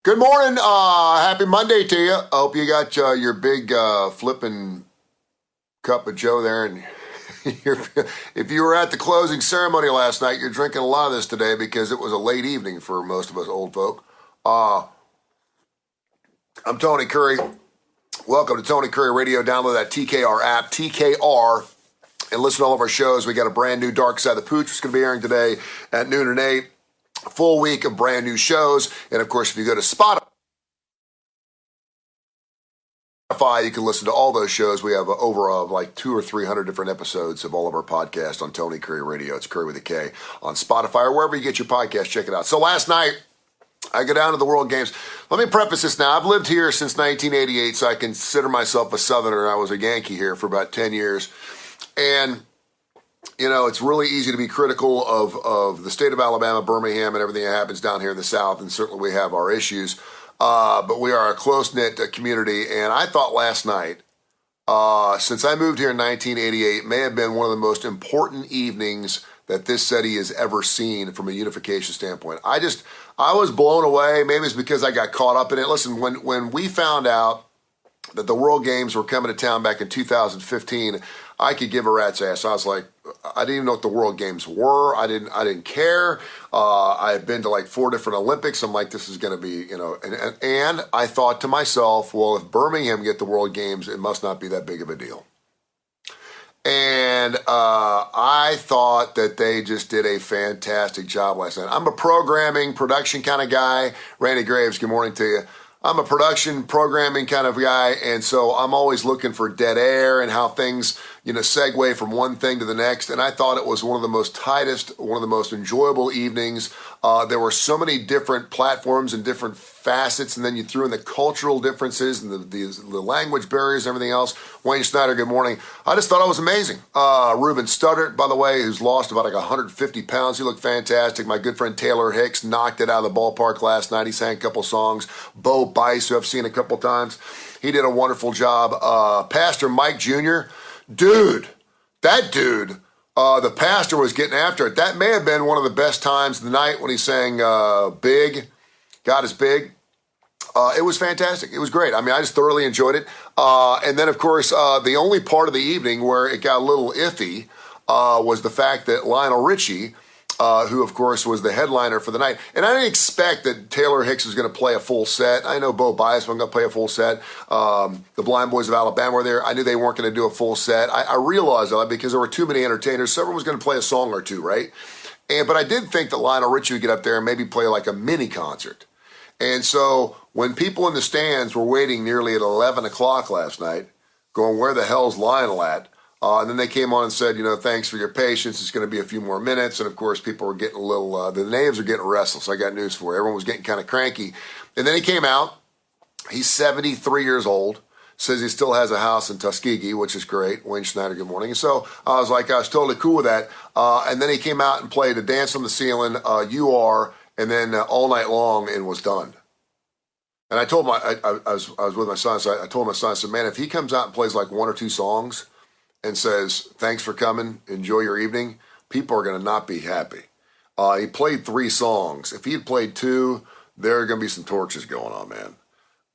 Good morning. Happy Monday to you. I hope you got your big flipping cup of Joe there. And if you were at the closing ceremony last night, you're drinking a lot of this today because it was a late evening for most of us old folk. I'm Tony Kurre. Welcome to Tony Kurre Radio. Download that TKR app, TKR, and listen to all of our shows. We got a brand new Dark Side of the Pooch that's going to be airing today at noon and 8. Full week of brand new shows. And of course, if you go to Spotify, you can listen to all those shows. We have over like 200 or 300 different episodes of all of our podcasts on Tony Kurre Radio. It's Kurre with a K on Spotify or wherever you get your podcast. Check it out. So last night, I go down to the World Games. Let me preface this now. I've lived here since 1988, so I consider myself a Southerner. I was a Yankee here for about 10 years. And you know, it's really easy to be critical of the state of Alabama, Birmingham, and everything that happens down here in the South, and certainly we have our issues. But we are a close-knit community, and I thought last night, since I moved here in 1988, may have been one of the most important evenings that this city has ever seen from a unification standpoint. I was blown away. Maybe it's because I got caught up in it. Listen, when we found out that the World Games were coming to town back in 2015, I could give a rat's ass. I was like, I didn't even know what the World Games were. I didn't care. I had been to like 4 different Olympics. I'm like, this is going to be, you know, and I thought to myself, well, if Birmingham get the World Games, it must not be that big of a deal. And I thought that they just did a fantastic job last night. I'm a production kind of guy. Randy Graves, good morning to you. I'm a production programming kind of guy, and so I'm always looking for dead air and how things, you know, segue from one thing to the next. And I thought it was one of the most tightest, one of the most enjoyable evenings. There were so many different platforms and different facets, and then you threw in the cultural differences and the language barriers and everything else. Wayne Schneider, good morning. I just thought it was amazing. Ruben Studdert, by the way, who's lost about like 150 pounds. He looked fantastic. My good friend Taylor Hicks knocked it out of the ballpark last night. He sang a couple songs. Bo Bice, who I've seen a couple times, he did a wonderful job. Pastor Mike Jr., the pastor was getting after it. That may have been one of the best times of the night when he sang Big, God is Big. It was fantastic. It was great. I mean, I just thoroughly enjoyed it. And then, of course, the only part of the evening where it got a little iffy was the fact that Lionel Richie, who, of course, was the headliner for the night. And I didn't expect that Taylor Hicks was going to play a full set. I know Bo Bias wasn't going to play a full set. The Blind Boys of Alabama were there. I knew they weren't going to do a full set. I realized that because there were too many entertainers. So everyone was going to play a song or two, right? But I did think that Lionel Richie would get up there and maybe play like a mini concert. And so when people in the stands were waiting nearly at 11 o'clock last night, going, where the hell's Lionel at? And then they came on and said, you know, thanks for your patience. It's going to be a few more minutes. And, of course, people were getting a little, the natives are getting restless. I got news for you. Everyone was getting kind of cranky. And then he came out. He's 73 years old. Says he still has a house in Tuskegee, which is great. Wayne Schneider, good morning. And so I was like, I was totally cool with that. And then he came out and played a Dance on the Ceiling, You Are, and then All Night Long, and was done. And I told I was with my son, so I told my son, I said, man, if he comes out and plays like 1 or 2 songs and says, thanks for coming, enjoy your evening, people are going to not be happy. He played 3 songs. If he had played 2, there are going to be some torches going on, man.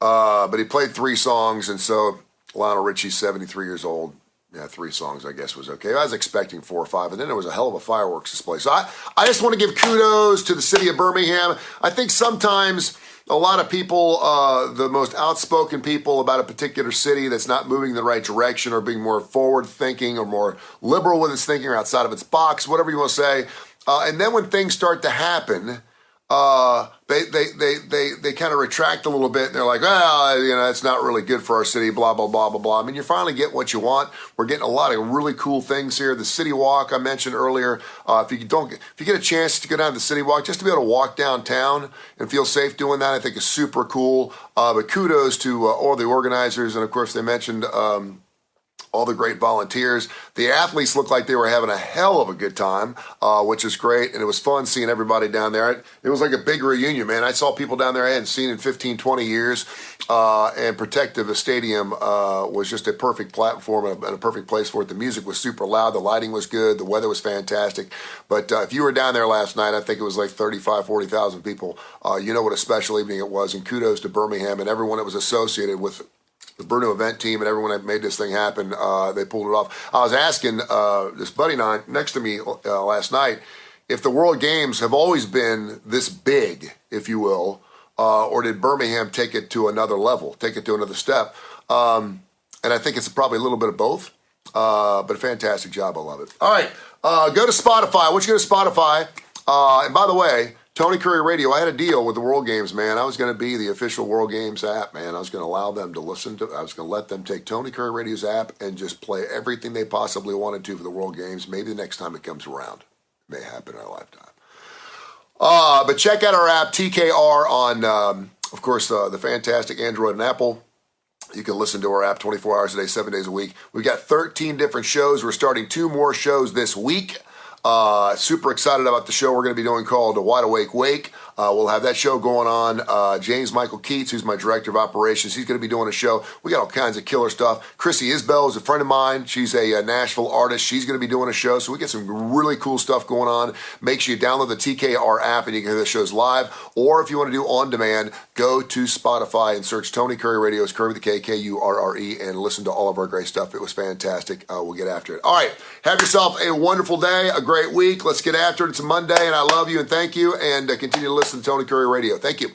But he played 3 songs, and so Lionel Richie's 73 years old. Yeah, 3 songs, I guess, was okay. I was expecting 4 or 5, and then there was a hell of a fireworks display. So I just want to give kudos to the city of Birmingham. I think sometimes a lot of people, the most outspoken people about a particular city that's not moving in the right direction or being more forward-thinking or more liberal with its thinking or outside of its box, whatever you want to say. And then when things start to happen, they kind of retract a little bit, and they're like, well, you know, it's not really good for our city, blah, blah, blah, blah, blah. I mean, you finally get what you want. We're getting a lot of really cool things here. The City Walk I mentioned earlier, if you get a chance to go down to the City Walk, just to be able to walk downtown and feel safe doing that, I think is super cool. But kudos to all the organizers, and of course they mentioned all the great volunteers. The athletes looked like they were having a hell of a good time, which is great. And it was fun seeing everybody down there. It was like a big reunion, man. I saw people down there I hadn't seen in 15, 20 years. And Protective, the stadium, was just a perfect platform and a perfect place for it. The music was super loud. The lighting was good. The weather was fantastic. But if you were down there last night, I think it was like 35, 40,000 people. You know what a special evening it was. And kudos to Birmingham and everyone that was associated with the Bruno event team and everyone that made this thing happen. They pulled it off. I was asking this buddy next to me last night if the World Games have always been this big, if you will, or did Birmingham take it to another level, take it to another step? And I think it's probably a little bit of both, but a fantastic job. I love it. All right, go to Spotify. I want you to go to Spotify. And by the way, Tony Kurre Radio, I had a deal with the World Games, man. I was going to be the official World Games app, man. I was going to allow them to listen to, I was going to let them take Tony Kurre Radio's app and just play everything they possibly wanted to for the World Games. Maybe the next time it comes around. It may happen in our lifetime. But check out our app, TKR, on, of course, the fantastic Android and Apple. You can listen to our app 24 hours a day, 7 days a week. We've got 13 different shows. We're starting 2 more shows this week. Super excited about the show we're going to be doing called Wide Awake Wake. We'll have that show going on. James Michael Keats, who's my director of operations, he's going to be doing a show. We got all kinds of killer stuff. Chrissy Isbell is a friend of mine. She's a Nashville artist. She's going to be doing a show. So we get some really cool stuff going on. Make sure you download the TKR app and you can hear the shows live. Or if you want to do on demand, go to Spotify and search Tony Kurre Radio. It's Kurre with the K, Kurre, and listen to all of our great stuff. It was fantastic. We'll get after it. All right. Have yourself a wonderful day, a great week. Let's get after it. It's a Monday, and I love you and thank you. And continue to listen to Tony Kurre Radio. Thank you.